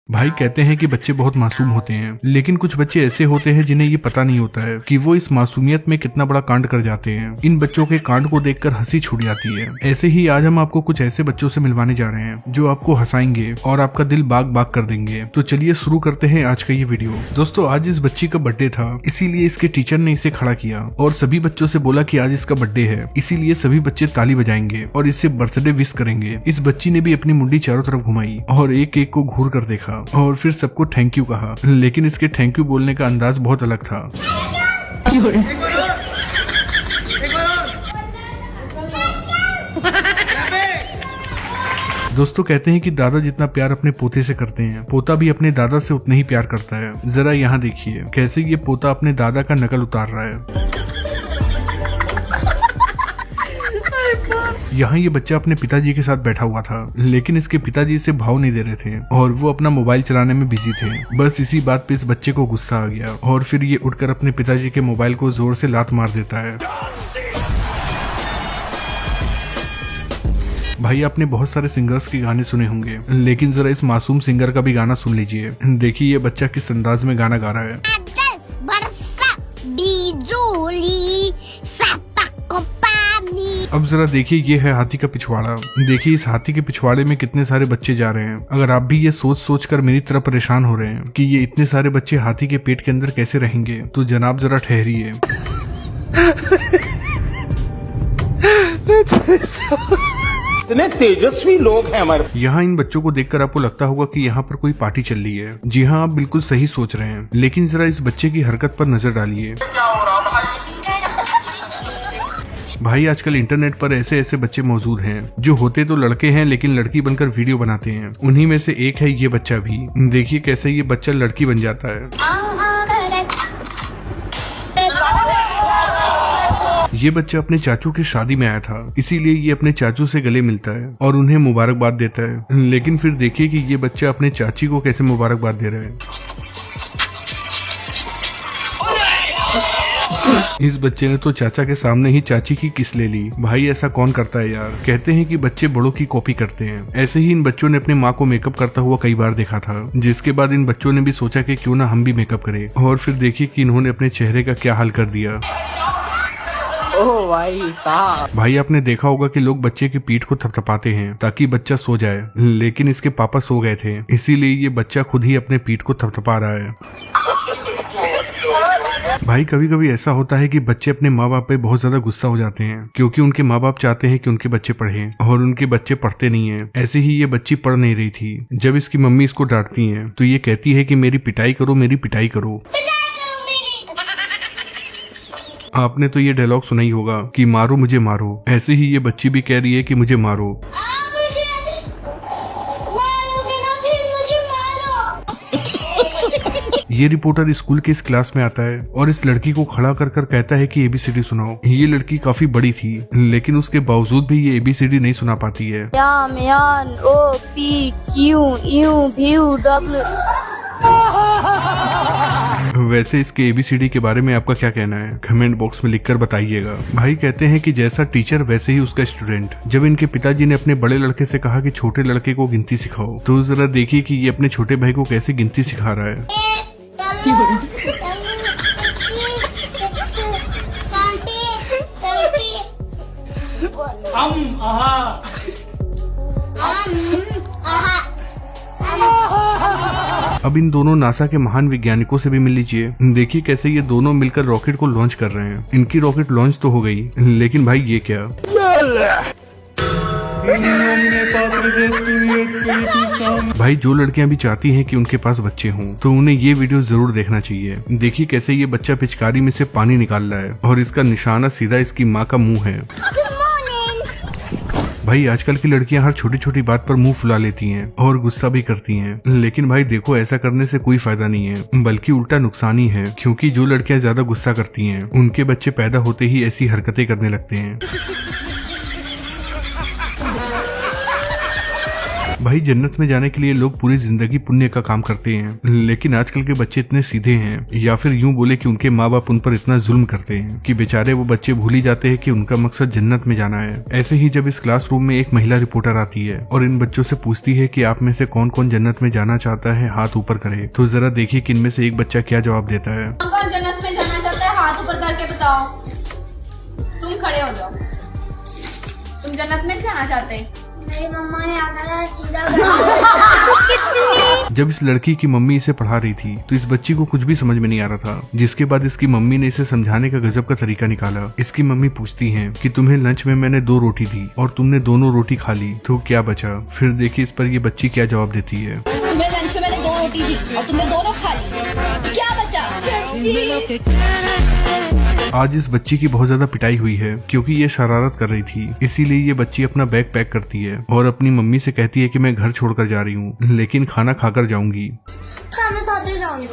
भाई कहते हैं कि बच्चे बहुत मासूम होते हैं, लेकिन कुछ बच्चे ऐसे होते हैं जिन्हें ये पता नहीं होता है कि वो इस मासूमियत में कितना बड़ा कांड कर जाते हैं। इन बच्चों के कांड को देखकर हंसी छूट जाती है। ऐसे ही आज हम आपको कुछ ऐसे बच्चों से मिलवाने जा रहे हैं जो आपको हंसाएंगे और आपका दिल बाग बाग कर देंगे। तो चलिए शुरू करते हैं आज का ये वीडियो। दोस्तों आज इस बच्ची का बर्थडे था, इसीलिए इसके टीचर ने इसे खड़ा किया और सभी बच्चों से बोला कि आज इसका बर्थडे है, इसीलिए सभी बच्चे ताली बजाएंगे और इससे बर्थडे विश करेंगे। इस बच्ची ने भी अपनी मुंडी चारों तरफ घुमाई और एक एक को घूर कर देखा और फिर सबको थैंक यू कहा, लेकिन इसके थैंक यू बोलने का अंदाज बहुत अलग था। दोस्तों कहते हैं कि दादा जितना प्यार अपने पोते से करते हैं, पोता भी अपने दादा से उतना ही प्यार करता है। जरा यहाँ देखिए कैसे ये पोता अपने दादा का नकल उतार रहा है। यहाँ ये बच्चा अपने पिताजी के साथ बैठा हुआ था, लेकिन इसके पिताजी इसे भाव नहीं दे रहे थे और वो अपना मोबाइल चलाने में बिजी थे। बस इसी बात पे इस बच्चे को गुस्सा आ गया और फिर ये उठकर अपने पिताजी के मोबाइल को जोर से लात मार देता है। भाई आपने बहुत सारे सिंगर्स के गाने सुने होंगे, लेकिन जरा इस मासूम सिंगर का भी गाना सुन लीजिए। देखिए ये बच्चा किस अंदाज में गाना गा रहा है। अब जरा देखिए ये है हाथी का पिछवाड़ा। देखिए इस हाथी के पिछवाड़े में कितने सारे बच्चे जा रहे हैं। अगर आप भी ये सोच सोच कर मेरी तरह परेशान हो रहे हैं कि ये इतने सारे बच्चे हाथी के पेट के अंदर कैसे रहेंगे, तो जनाब जरा ठहरिए। इतने तेजस्वी लोग हैं हमारे। यहाँ इन बच्चों को देखकर आपको लगता होगा कि यहाँ पर कोई पार्टी चल रही है। जी हाँ, आप बिल्कुल सही सोच रहे हैं, लेकिन जरा इस बच्चे की हरकत पर नजर डालिए। भाई आजकल इंटरनेट पर ऐसे ऐसे बच्चे मौजूद हैं जो होते तो लड़के हैं लेकिन लड़की बनकर वीडियो बनाते हैं। उन्हीं में से एक है ये बच्चा भी। देखिए कैसे ये बच्चा लड़की बन जाता है। ये बच्चा अपने चाचू की शादी में आया था, इसीलिए ये अपने चाचू से गले मिलता है और उन्हें मुबारकबाद देता है। लेकिन फिर देखिए कि ये बच्चा अपने चाची को कैसे मुबारकबाद दे रहा है। इस बच्चे ने तो चाचा के सामने ही चाची की किस ले ली। भाई ऐसा कौन करता है यार। कहते हैं कि बच्चे बड़ों की कॉपी करते हैं। ऐसे ही इन बच्चों ने अपनी माँ को मेकअप करता हुआ कई बार देखा था, जिसके बाद इन बच्चों ने भी सोचा कि क्यों ना हम भी मेकअप करें। और फिर देखिए कि इन्होंने अपने चेहरे का क्या हाल कर दिया। ओह भाई साहब। भाई आपने देखा होगा कि लोग बच्चे की पीठ को थपथपाते हैं ताकि बच्चा सो जाए, लेकिन इसके पापा सो गए थे, इसीलिए ये बच्चा खुद ही अपने पीठ को थपथपा रहा है। भाई कभी कभी ऐसा होता है कि बच्चे अपने माँ बाप पे बहुत ज्यादा गुस्सा हो जाते हैं, क्योंकि उनके माँ बाप चाहते हैं कि उनके बच्चे पढ़ें और उनके बच्चे पढ़ते नहीं हैं। ऐसे ही ये बच्ची पढ़ नहीं रही थी। जब इसकी मम्मी इसको डांटती है तो ये कहती है कि मेरी पिटाई करो, मेरी पिटाई करो। आपने तो ये डायलॉग सुना ही होगा कि मारो मुझे मारो। ऐसे ही ये बच्ची भी कह रही है कि मुझे मारो। ये रिपोर्टर स्कूल के इस क्लास में आता है और इस लड़की को खड़ा कर कर कहता है कि ABCD सुनाओ। ये लड़की काफी बड़ी थी, लेकिन उसके बावजूद भी ये ABCD नहीं सुना पाती है। वैसे इसके ABCD के बारे में आपका क्या कहना है, कमेंट बॉक्स में लिखकर बताइएगा। भाई कहते हैं कि जैसा टीचर वैसे ही उसका स्टूडेंट। जब इनके पिताजी ने अपने बड़े लड़के से कहा कि छोटे लड़के को गिनती सिखाओ, तो जरा देखिए कि ये अपने छोटे भाई को कैसे गिनती सिखा रहा है। अब इन दोनों नासा के महान वैज्ञानिकों से भी मिल लीजिए। देखिए कैसे ये दोनों मिलकर रॉकेट को लॉन्च कर रहे हैं। इनकी रॉकेट लॉन्च तो हो गई, लेकिन भाई ये क्या। भाई जो लड़कियां भी चाहती हैं कि उनके पास बच्चे हों, तो उन्हें ये वीडियो जरूर देखना चाहिए। देखिए कैसे ये बच्चा पिचकारी में से पानी निकाल रहा है और इसका निशाना सीधा इसकी माँ का मुंह है। भाई आजकल की लड़कियां हर छोटी छोटी बात पर मुंह फुला लेती हैं और गुस्सा भी करती हैं, लेकिन भाई देखो ऐसा करने से कोई फायदा नहीं है, बल्कि उल्टा नुकसान ही है। क्योंकि जो लड़कियां ज्यादा गुस्सा करती हैं, उनके बच्चे पैदा होते ही ऐसी हरकतें करने लगते हैं। भाई जन्नत में जाने के लिए लोग पूरी जिंदगी पुण्य का काम करते हैं, लेकिन आजकल के बच्चे इतने सीधे हैं, या फिर यूं बोले कि उनके माँ बाप उन पर इतना जुल्म करते हैं कि बेचारे वो बच्चे भूल ही जाते हैं कि उनका मकसद जन्नत में जाना है। ऐसे ही जब इस क्लासरूम में एक महिला रिपोर्टर आती है और इन बच्चों से पूछती है कि आप में से कौन कौन जन्नत में जाना चाहता है, हाथ ऊपर करे। तो जरा देखिए कि इनमें से एक बच्चा क्या जवाब देता है। कौन जन्नत में जाना चाहता है, हाथ ऊपर करके बताओ। तुम खड़े हो जाओ। तुम जन्नत में जाना चाहते हैं? मेरी मम्मा ने आकर सीधा जब इस लड़की की मम्मी इसे पढ़ा रही थी तो इस बच्ची को कुछ भी समझ में नहीं आ रहा था, जिसके बाद इसकी मम्मी ने इसे समझाने का गजब का तरीका निकाला। इसकी मम्मी पूछती है कि तुम्हें लंच में मैंने 2 रोटी दी और तुमने दोनों रोटी खा ली, तो क्या बचा? फिर देखिए इस पर ये बच्ची क्या जवाब देती है। तुम्हें लंच में मैंने 2 रोटी दी और तुमने दोनों खा ली, क्या बचा? आज इस बच्ची की बहुत ज्यादा पिटाई हुई है क्योंकि ये शरारत कर रही थी, इसीलिए ये बच्ची अपना बैग पैक करती है और अपनी मम्मी से कहती है कि मैं घर छोड़कर जा रही हूँ, लेकिन खाना खाकर जाऊंगी। खाना खाते जाऊंगी।